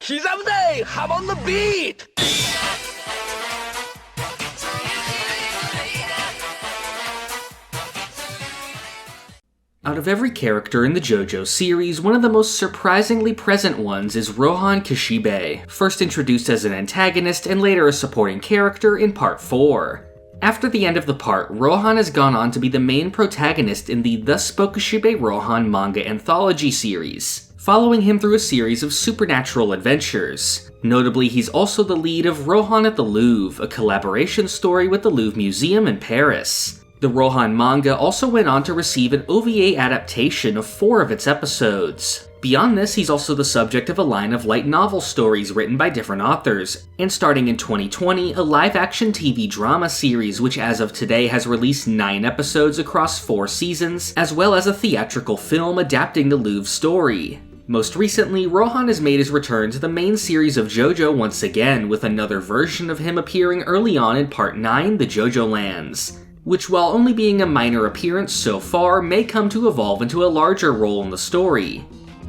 Kizamde! Hop on the beat! Out of every character in the JoJo series, one of the most surprisingly present ones is Rohan Kishibe, first introduced as an antagonist and later a supporting character in Part 4. After the end of the part, Rohan has gone on to be the main protagonist in the Thus Spoke Kishibe Rohan manga anthology series, following him through a series of supernatural adventures. Notably, he's also the lead of Rohan at the Louvre, a collaboration story with the Louvre Museum in Paris. The Rohan manga also went on to receive an OVA adaptation of 4 of its episodes. Beyond this, he's also the subject of a line of light novel stories written by different authors, and starting in 2020, a live-action TV drama series which as of today has released 9 episodes across 4 seasons, as well as a theatrical film adapting the Louvre story. Most recently, Rohan has made his return to the main series of JoJo once again, with another version of him appearing early on in Part 9, The JoJo Lands, which while only being a minor appearance so far, may come to evolve into a larger role in the story.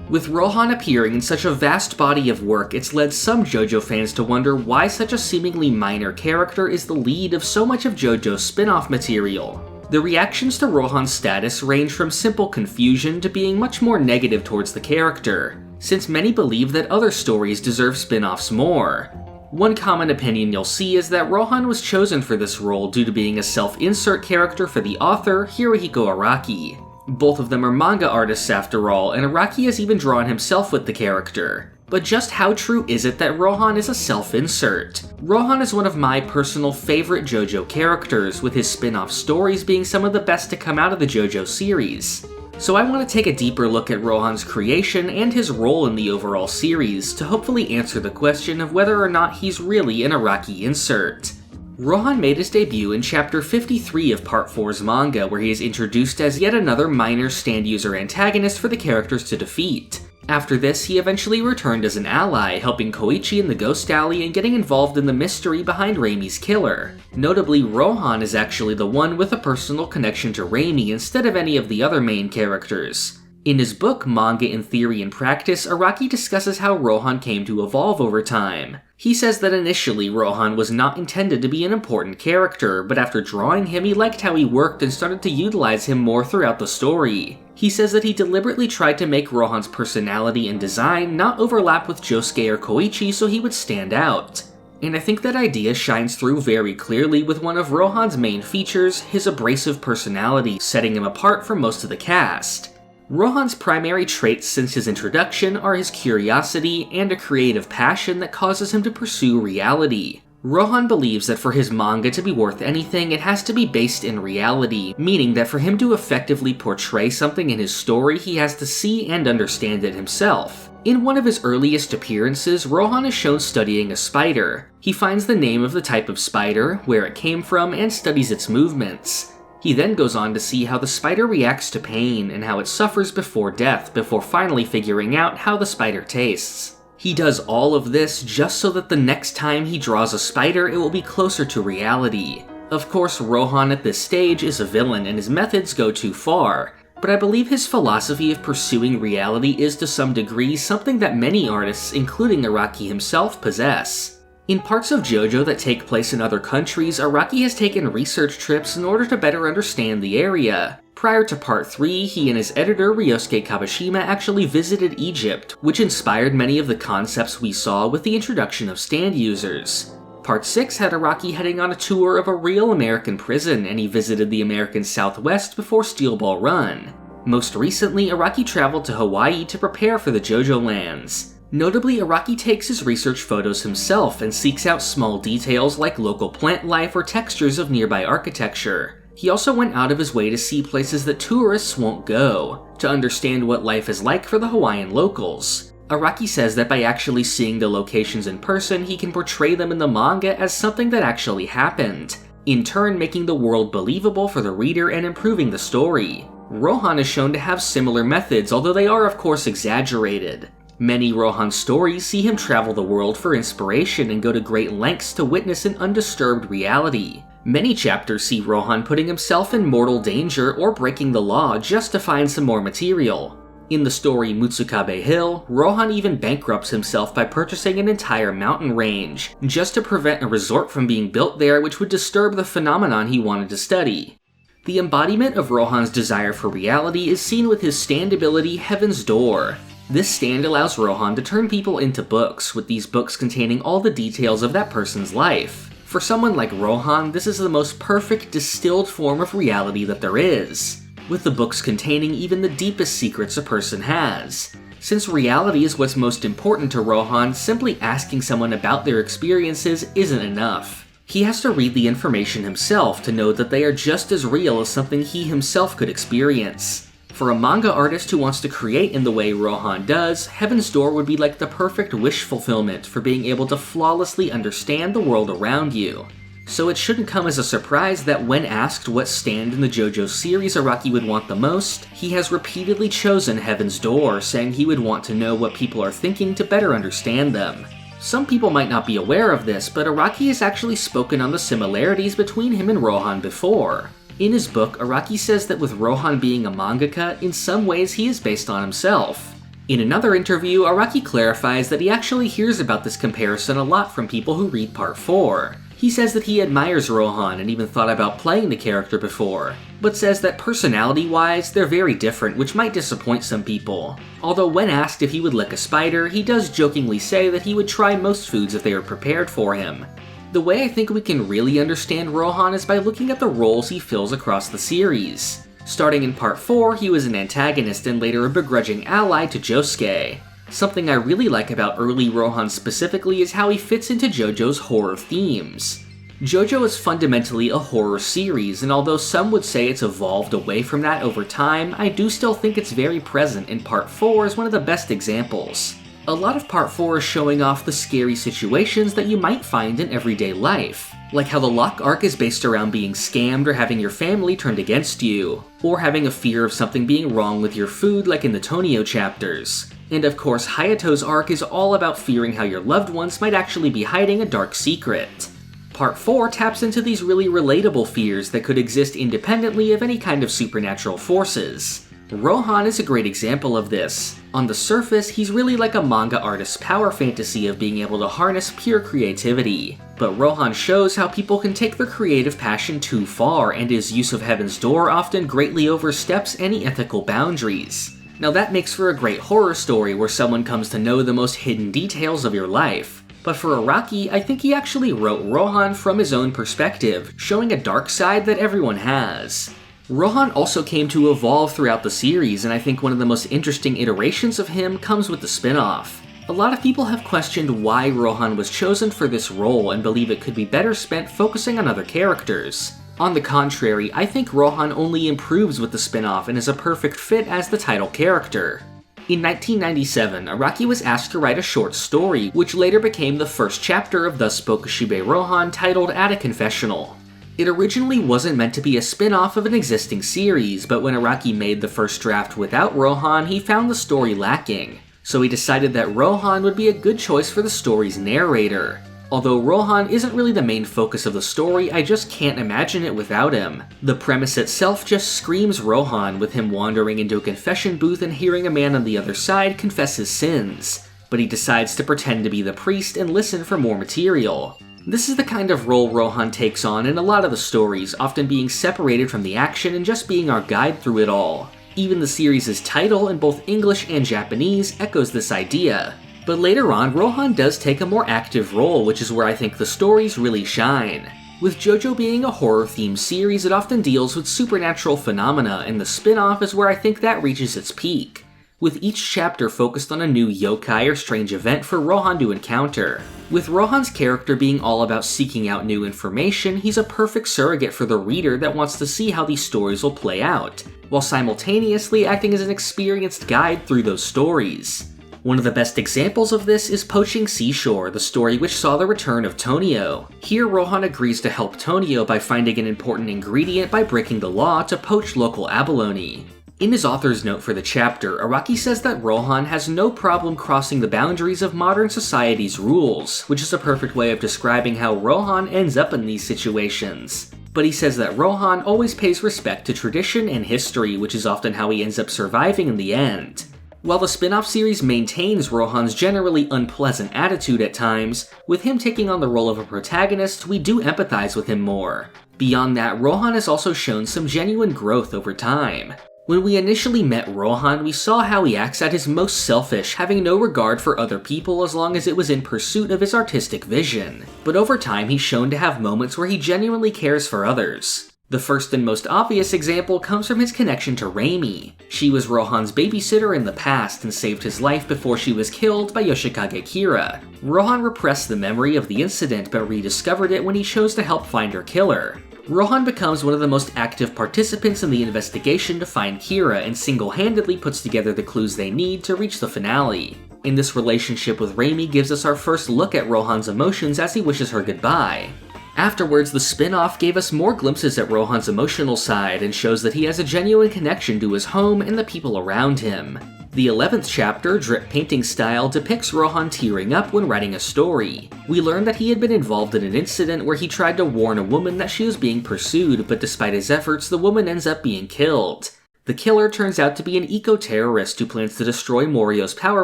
With Rohan appearing in such a vast body of work, it's led some JoJo fans to wonder why such a seemingly minor character is the lead of so much of JoJo's spin-off material. The reactions to Rohan's status range from simple confusion to being much more negative towards the character, since many believe that other stories deserve spin-offs more. One common opinion you'll see is that Rohan was chosen for this role due to being a self-insert character for the author, Hirohiko Araki. Both of them are manga artists after all, and Araki has even drawn himself with the character. But just how true is it that Rohan is a self-insert? Rohan is one of my personal favorite JoJo characters, with his spin-off stories being some of the best to come out of the JoJo series. So I want to take a deeper look at Rohan's creation and his role in the overall series to hopefully answer the question of whether or not he's really an Araki insert. Rohan made his debut in Chapter 53 of Part 4's manga, where he is introduced as yet another minor stand-user antagonist for the characters to defeat. After this, he eventually returned as an ally, helping Koichi in the Ghost Alley and getting involved in the mystery behind Reimi's killer. Notably, Rohan is actually the one with a personal connection to Reimi instead of any of the other main characters. In his book, Manga in Theory and Practice, Araki discusses how Rohan came to evolve over time. He says that initially Rohan was not intended to be an important character, but after drawing him he liked how he worked and started to utilize him more throughout the story. He says that he deliberately tried to make Rohan's personality and design not overlap with Josuke or Koichi so he would stand out. And I think that idea shines through very clearly with one of Rohan's main features, his abrasive personality, setting him apart from most of the cast. Rohan's primary traits since his introduction are his curiosity and a creative passion that causes him to pursue reality. Rohan believes that for his manga to be worth anything, it has to be based in reality, meaning that for him to effectively portray something in his story, he has to see and understand it himself. In one of his earliest appearances, Rohan is shown studying a spider. He finds the name of the type of spider, where it came from, and studies its movements. He then goes on to see how the spider reacts to pain and how it suffers before death, before finally figuring out how the spider tastes. He does all of this just so that the next time he draws a spider, it will be closer to reality. Of course, Rohan at this stage is a villain and his methods go too far, but I believe his philosophy of pursuing reality is to some degree something that many artists, including Araki himself, possess. In parts of JoJo that take place in other countries, Araki has taken research trips in order to better understand the area. Prior to Part 3, he and his editor Ryosuke Kabashima actually visited Egypt, which inspired many of the concepts we saw with the introduction of stand users. Part 6 had Araki heading on a tour of a real American prison, and he visited the American Southwest before Steel Ball Run. Most recently, Araki traveled to Hawaii to prepare for the JoJo Lands. Notably, Araki takes his research photos himself and seeks out small details like local plant life or textures of nearby architecture. He also went out of his way to see places that tourists won't go, to understand what life is like for the Hawaiian locals. Araki says that by actually seeing the locations in person, he can portray them in the manga as something that actually happened, in turn making the world believable for the reader and improving the story. Rohan is shown to have similar methods, although they are of course exaggerated. Many Rohan stories see him travel the world for inspiration and go to great lengths to witness an undisturbed reality. Many chapters see Rohan putting himself in mortal danger or breaking the law just to find some more material. In the story Mutsukabe Hill, Rohan even bankrupts himself by purchasing an entire mountain range, just to prevent a resort from being built there which would disturb the phenomenon he wanted to study. The embodiment of Rohan's desire for reality is seen with his stand ability Heaven's Door. This stand allows Rohan to turn people into books, with these books containing all the details of that person's life. For someone like Rohan, this is the most perfect distilled form of reality that there is, with the books containing even the deepest secrets a person has. Since reality is what's most important to Rohan, simply asking someone about their experiences isn't enough. He has to read the information himself to know that they are just as real as something he himself could experience. For a manga artist who wants to create in the way Rohan does, Heaven's Door would be like the perfect wish fulfillment for being able to flawlessly understand the world around you. So it shouldn't come as a surprise that when asked what stand in the JoJo series Araki would want the most, he has repeatedly chosen Heaven's Door, saying he would want to know what people are thinking to better understand them. Some people might not be aware of this, but Araki has actually spoken on the similarities between him and Rohan before. In his book, Araki says that with Rohan being a mangaka, in some ways he is based on himself. In another interview, Araki clarifies that he actually hears about this comparison a lot from people who read Part 4. He says that he admires Rohan and even thought about playing the character before, but says that personality-wise, they're very different, which might disappoint some people. Although when asked if he would lick a spider, he does jokingly say that he would try most foods if they were prepared for him. The way I think we can really understand Rohan is by looking at the roles he fills across the series. Starting in Part 4, he was an antagonist and later a begrudging ally to Josuke. Something I really like about early Rohan specifically is how he fits into JoJo's horror themes. JoJo is fundamentally a horror series, and although some would say it's evolved away from that over time, I do still think it's very present, and Part 4 is one of the best examples. A lot of Part 4 is showing off the scary situations that you might find in everyday life, like how the Locke arc is based around being scammed or having your family turned against you, or having a fear of something being wrong with your food like in the Tonio chapters. And of course, Hayato's arc is all about fearing how your loved ones might actually be hiding a dark secret. Part 4 taps into these really relatable fears that could exist independently of any kind of supernatural forces. Rohan is a great example of this. On the surface, he's really like a manga artist's power fantasy of being able to harness pure creativity. But Rohan shows how people can take their creative passion too far, and his use of Heaven's Door often greatly oversteps any ethical boundaries. Now that makes for a great horror story where someone comes to know the most hidden details of your life. But for Araki, I think he actually wrote Rohan from his own perspective, showing a dark side that everyone has. Rohan also came to evolve throughout the series, and I think one of the most interesting iterations of him comes with the spin-off. A lot of people have questioned why Rohan was chosen for this role and believe it could be better spent focusing on other characters. On the contrary, I think Rohan only improves with the spin-off and is a perfect fit as the title character. In 1997, Araki was asked to write a short story, which later became the first chapter of Thus Spoke Kishibe Rohan, titled At a Confessional. It originally wasn't meant to be a spin-off of an existing series, but when Araki made the first draft without Rohan, he found the story lacking. So he decided that Rohan would be a good choice for the story's narrator. Although Rohan isn't really the main focus of the story, I just can't imagine it without him. The premise itself just screams Rohan, with him wandering into a confession booth and hearing a man on the other side confess his sins. But he decides to pretend to be the priest and listen for more material. This is the kind of role Rohan takes on in a lot of the stories, often being separated from the action and just being our guide through it all. Even the series' title in both English and Japanese echoes this idea. But later on, Rohan does take a more active role, which is where I think the stories really shine. With JoJo being a horror-themed series, it often deals with supernatural phenomena, and the spin-off is where I think that reaches its peak, with each chapter focused on a new yokai or strange event for Rohan to encounter. With Rohan's character being all about seeking out new information, he's a perfect surrogate for the reader that wants to see how these stories will play out, while simultaneously acting as an experienced guide through those stories. One of the best examples of this is Poaching Seashore, the story which saw the return of Tonio. Here, Rohan agrees to help Tonio by finding an important ingredient by breaking the law to poach local abalone. In his author's note for the chapter, Araki says that Rohan has no problem crossing the boundaries of modern society's rules, which is a perfect way of describing how Rohan ends up in these situations. But he says that Rohan always pays respect to tradition and history, which is often how he ends up surviving in the end. While the spin-off series maintains Rohan's generally unpleasant attitude at times, with him taking on the role of a protagonist, we do empathize with him more. Beyond that, Rohan has also shown some genuine growth over time. When we initially met Rohan, we saw how he acts at his most selfish, having no regard for other people as long as it was in pursuit of his artistic vision. But over time, he's shown to have moments where he genuinely cares for others. The first and most obvious example comes from his connection to Reimi. She was Rohan's babysitter in the past and saved his life before she was killed by Yoshikage Kira. Rohan repressed the memory of the incident but rediscovered it when he chose to help find her killer. Rohan becomes one of the most active participants in the investigation to find Kira and single-handedly puts together the clues they need to reach the finale. In this relationship with Reimi gives us our first look at Rohan's emotions as he wishes her goodbye. Afterwards, the spin-off gave us more glimpses at Rohan's emotional side and shows that he has a genuine connection to his home and the people around him. The 11th chapter, Drip Painting Style, depicts Rohan tearing up when writing a story. We learn that he had been involved in an incident where he tried to warn a woman that she was being pursued, but despite his efforts, the woman ends up being killed. The killer turns out to be an eco-terrorist who plans to destroy Morio's power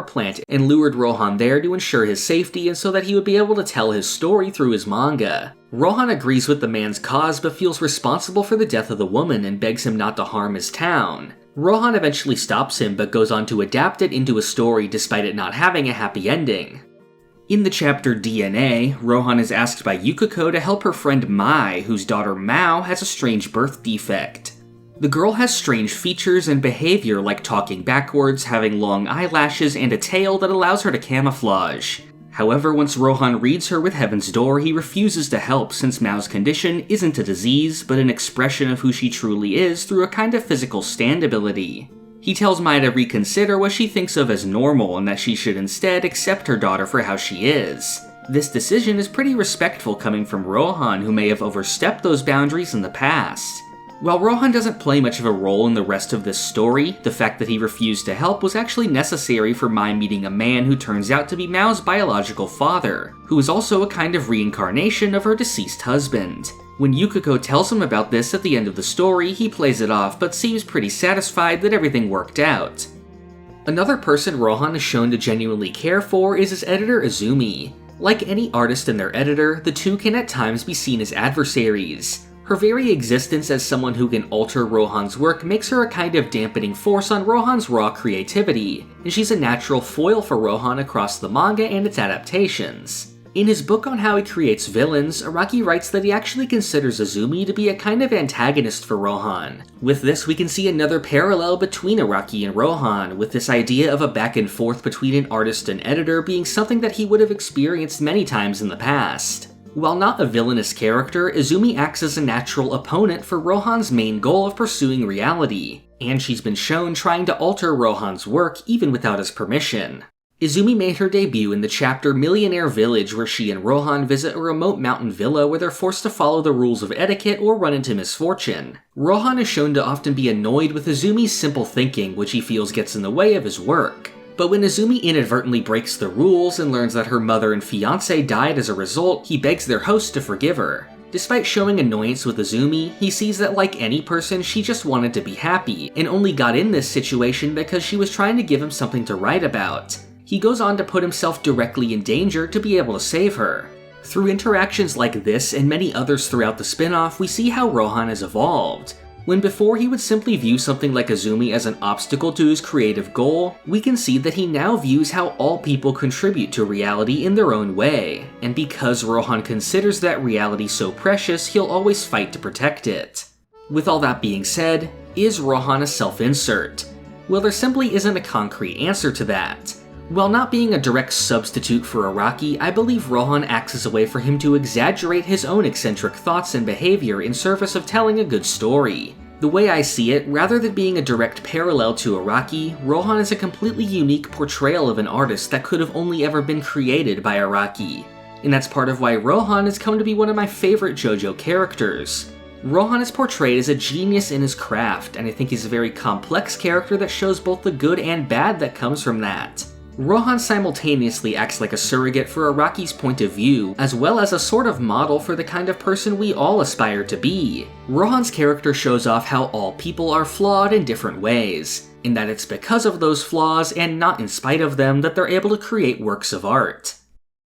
plant and lured Rohan there to ensure his safety and so that he would be able to tell his story through his manga. Rohan agrees with the man's cause but feels responsible for the death of the woman and begs him not to harm his town. Rohan eventually stops him but goes on to adapt it into a story despite it not having a happy ending. In the chapter DNA, Rohan is asked by Yukiko to help her friend Mai, whose daughter Mao has a strange birth defect. The girl has strange features and behavior like talking backwards, having long eyelashes, and a tail that allows her to camouflage. However, once Rohan reads her with Heaven's Door, he refuses to help since Mao's condition isn't a disease, but an expression of who she truly is through a kind of physical stand ability. He tells Mai to reconsider what she thinks of as normal and that she should instead accept her daughter for how she is. This decision is pretty respectful coming from Rohan, who may have overstepped those boundaries in the past. While Rohan doesn't play much of a role in the rest of this story, the fact that he refused to help was actually necessary for Mai meeting a man who turns out to be Mao's biological father, who is also a kind of reincarnation of her deceased husband. When Yukiko tells him about this at the end of the story, he plays it off but seems pretty satisfied that everything worked out. Another person Rohan is shown to genuinely care for is his editor Izumi. Like any artist and their editor, the two can at times be seen as adversaries. Her very existence as someone who can alter Rohan's work makes her a kind of dampening force on Rohan's raw creativity, and she's a natural foil for Rohan across the manga and its adaptations. In his book on how he creates villains, Araki writes that he actually considers Izumi to be a kind of antagonist for Rohan. With this, we can see another parallel between Araki and Rohan, with this idea of a back and forth between an artist and editor being something that he would have experienced many times in the past. While not a villainous character, Izumi acts as a natural opponent for Rohan's main goal of pursuing reality, and she's been shown trying to alter Rohan's work even without his permission. Izumi made her debut in the chapter Millionaire Village, where she and Rohan visit a remote mountain villa where they're forced to follow the rules of etiquette or run into misfortune. Rohan is shown to often be annoyed with Izumi's simple thinking, which he feels gets in the way of his work. But when Izumi inadvertently breaks the rules and learns that her mother and fiancé died as a result, he begs their host to forgive her. Despite showing annoyance with Izumi, he sees that like any person, she just wanted to be happy, and only got in this situation because she was trying to give him something to write about. He goes on to put himself directly in danger to be able to save her. Through interactions like this and many others throughout the spin-off, we see how Rohan has evolved. When before he would simply view something like Izumi as an obstacle to his creative goal, we can see that he now views how all people contribute to reality in their own way, and because Rohan considers that reality so precious, he'll always fight to protect it. With all that being said, is Rohan a self-insert? Well, there simply isn't a concrete answer to that. While not being a direct substitute for Araki, I believe Rohan acts as a way for him to exaggerate his own eccentric thoughts and behavior in service of telling a good story. The way I see it, rather than being a direct parallel to Araki, Rohan is a completely unique portrayal of an artist that could have only ever been created by Araki. And that's part of why Rohan has come to be one of my favorite JoJo characters. Rohan is portrayed as a genius in his craft, and I think he's a very complex character that shows both the good and bad that comes from that. Rohan simultaneously acts like a surrogate for Araki's point of view, as well as a sort of model for the kind of person we all aspire to be. Rohan's character shows off how all people are flawed in different ways. in that it's because of those flaws and not in spite of them that they're able to create works of art.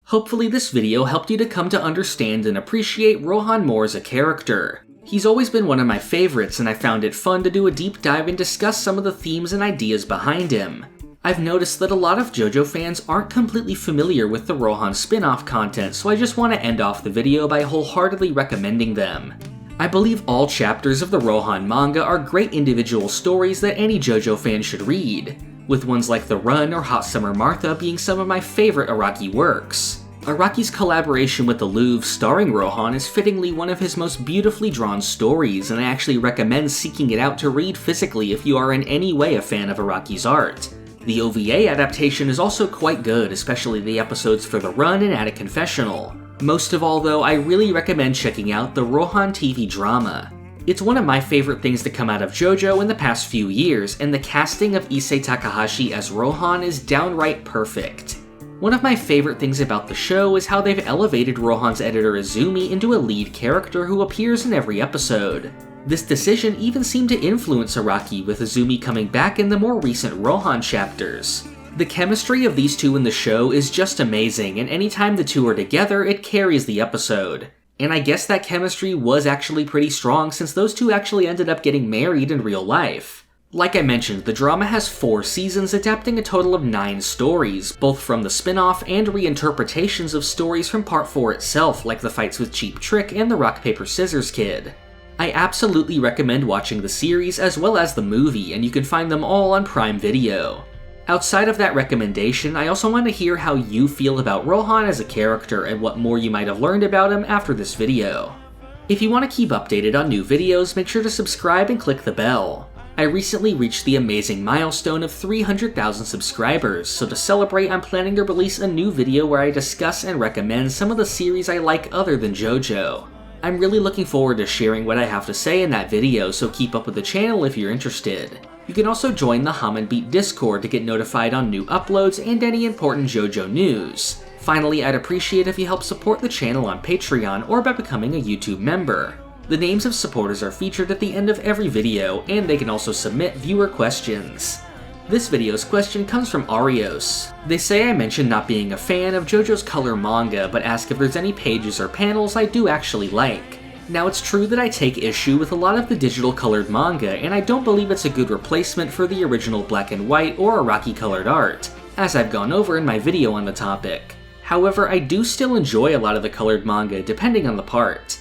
Hopefully this video helped you to come to understand and appreciate Rohan more as a character. He's always been one of my favorites, and I found it fun to do a deep dive and discuss some of the themes and ideas behind him. I've noticed that a lot of JoJo fans aren't completely familiar with the Rohan spin-off content, so I just want to end off the video by wholeheartedly recommending them. I believe all chapters of the Rohan manga are great individual stories that any JoJo fan should read, with ones like The Run or Hot Summer Martha being some of my favorite Araki works. Araki's collaboration with the Louvre starring Rohan is fittingly one of his most beautifully drawn stories, and I actually recommend seeking it out to read physically if you are in any way a fan of Araki's art. The OVA adaptation is also quite good, especially the episodes for The Run and Attic Confessional. Most of all though, I really recommend checking out the Rohan TV drama. It's one of my favorite things to come out of JoJo in the past few years, and the casting of Issei Takahashi as Rohan is downright perfect. One of my favorite things about the show is how they've elevated Rohan's editor Izumi into a lead character who appears in every episode. This decision even seemed to influence Araki, with Izumi coming back in the more recent Rohan chapters. The chemistry of these two in the show is just amazing, and anytime the two are together, it carries the episode. And I guess that chemistry was actually pretty strong since those two actually ended up getting married in real life. Like I mentioned, the drama has 4 seasons adapting a total of 9 stories, both from the spin-off and reinterpretations of stories from Part 4 itself, like the fights with Cheap Trick and the Rock Paper Scissors Kid. I absolutely recommend watching the series as well as the movie, and you can find them all on Prime Video. Outside of that recommendation, I also want to hear how you feel about Rohan as a character and what more you might have learned about him after this video. If you want to keep updated on new videos, make sure to subscribe and click the bell. I recently reached the amazing milestone of 300,000 subscribers, so to celebrate I'm planning to release a new video where I discuss and recommend some of the series I like other than JoJo. I'm really looking forward to sharing what I have to say in that video, so keep up with the channel if you're interested. You can also join the Hum and Beat Discord to get notified on new uploads and any important JoJo news. Finally, I'd appreciate if you help support the channel on Patreon or by becoming a YouTube member. The names of supporters are featured at the end of every video, and they can also submit viewer questions. This video's question comes from Arios. They say I mentioned not being a fan of JoJo's color manga, but ask if there's any pages or panels I do actually like. Now it's true that I take issue with a lot of the digital colored manga, and I don't believe it's a good replacement for the original black and white or Araki colored art, as I've gone over in my video on the topic. However, I do still enjoy a lot of the colored manga depending on the part.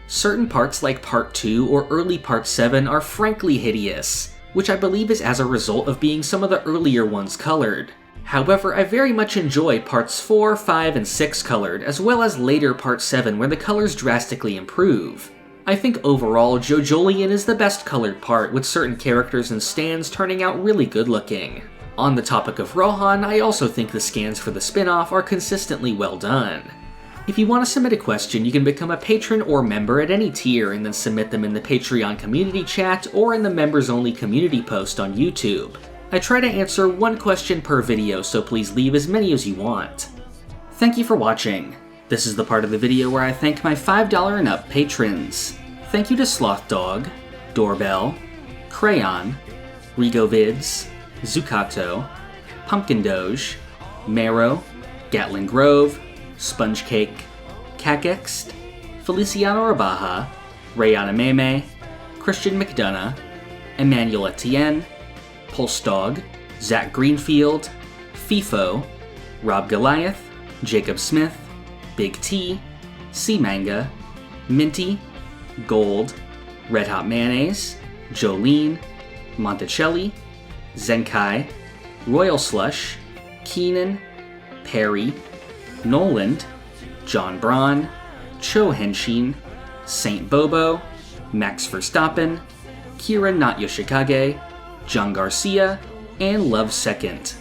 Certain parts like Part 2 or early Part 7 are frankly hideous, which I believe is as a result of being some of the earlier ones colored. However, I very much enjoy Parts 4, 5, and 6 colored, as well as later Part 7 where the colors drastically improve. I think overall, JoJolion is the best colored part, with certain characters and stands turning out really good looking. On the topic of Rohan, I also think the scans for the spin-off are consistently well done. If you want to submit a question, you can become a patron or member at any tier and then submit them in the Patreon community chat or in the members-only community post on YouTube. I try to answer one question per video, so please leave as many as you want. Thank you for watching. This is the part of the video where I thank my $5 and up patrons. Thank you to Sloth Dog, Doorbell, Crayon, Rigovids, Zucato, Pumpkin Doge, Marrow, Gatling Grove, Sponge Cake, Cakext, Feliciano Rabaja, Rayana Meme, Christian McDonough, Emmanuel Etienne, Pulse Dog, Zach Greenfield, FIFO, Rob Goliath, Jacob Smith, Big T, Sea Manga, Minty, Gold, Red Hot Mayonnaise, Jolene, Monticelli, Zenkai, Royal Slush, Keenan, Perry, Noland, John Braun, Cho Henshin, Saint Bobo, Max Verstappen, Kira Not Yoshikage, John Garcia, and Love Second.